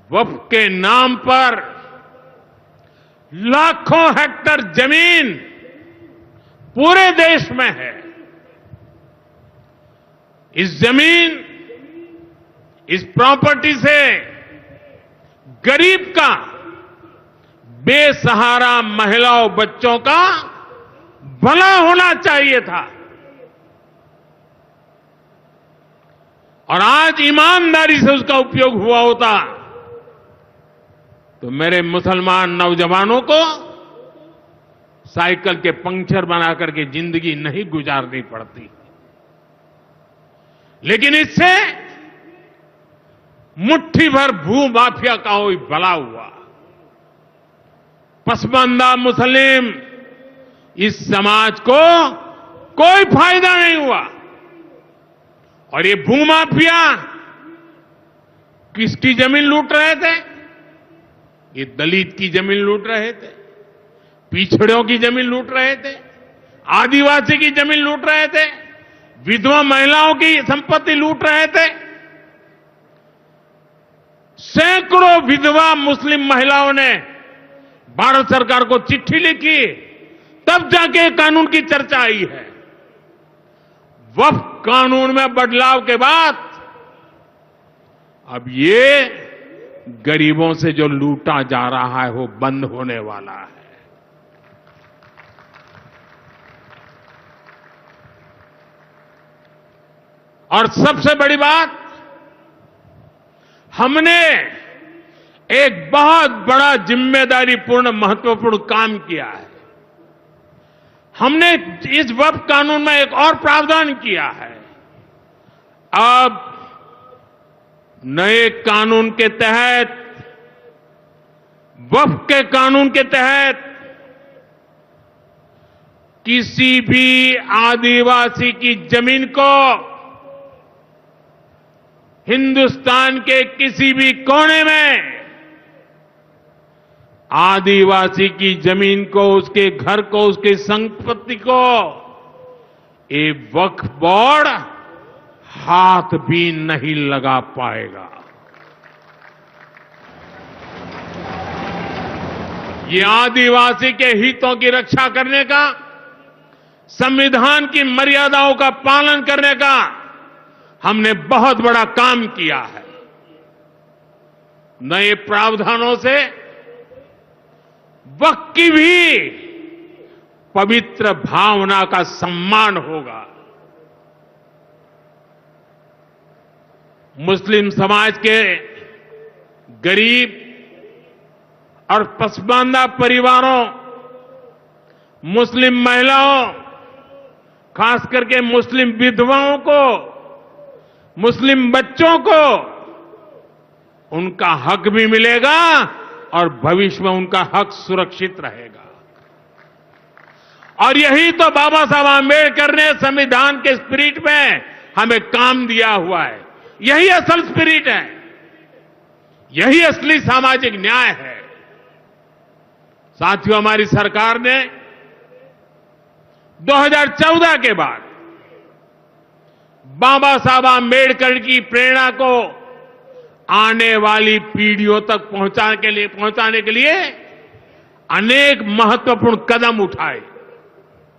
वक्फ के नाम पर लाखों हेक्टर जमीन पूरे देश में है। इस जमीन, इस प्रॉपर्टी से गरीब का, बेसहारा महिलाओं बच्चों का भला होना चाहिए था। और आज ईमानदारी से उसका उपयोग हुआ होता तो मेरे मुसलमान नौजवानों को साइकिल के पंक्चर बनाकर के जिंदगी नहीं गुजारनी पड़ती। लेकिन इससे मुट्ठी भर भू माफिया का कोई भला हुआ। पसमानदा मुस्लिम इस समाज को कोई फायदा नहीं हुआ। और ये भूमाफिया किसकी जमीन लूट रहे थे? ये दलित की जमीन लूट रहे थे, पिछड़ों की जमीन लूट रहे थे, आदिवासी की जमीन लूट रहे थे, विधवा महिलाओं की संपत्ति लूट रहे थे। सैकड़ों विधवा मुस्लिम महिलाओं ने भारत सरकार को चिट्ठी लिखी, तब जाके कानून की चर्चा आई है। वक्फ कानून में बदलाव के बाद अब ये गरीबों से जो लूटा जा रहा है वो बंद होने वाला है। और सबसे बड़ी बात, हमने एक बहुत बड़ा जिम्मेदारीपूर्ण महत्वपूर्ण काम किया है। हमने इस वक्फ कानून में एक और प्रावधान किया है। अब नए कानून के तहत, वक्फ के कानून के तहत किसी भी आदिवासी की जमीन को हिंदुस्तान के किसी भी कोने में आदिवासी की जमीन को, उसके घर को, उसकी संपत्ति को ये वक्फ बोर्ड हाथ भी नहीं लगा पाएगा। ये आदिवासी के हितों की रक्षा करने का, संविधान की मर्यादाओं का पालन करने का हमने बहुत बड़ा काम किया है। नए प्रावधानों से वक्फ की भी पवित्र भावना का सम्मान होगा। मुस्लिम समाज के गरीब और पसमानदा परिवारों, मुस्लिम महिलाओं, खास करके मुस्लिम विधवाओं को, मुस्लिम बच्चों को उनका हक भी मिलेगा और भविष्य में उनका हक सुरक्षित रहेगा। और यही तो बाबा साहब आंबेडकर ने संविधान के स्पिरिट में हमें काम दिया हुआ है। यही असल स्पिरिट है, यही असली सामाजिक न्याय है। साथियों, हमारी सरकार ने 2014 के बाद बाबा साहब आंबेडकर की प्रेरणा को आने वाली पीढ़ियों तक पहुंचाने के लिए अनेक महत्वपूर्ण कदम उठाए।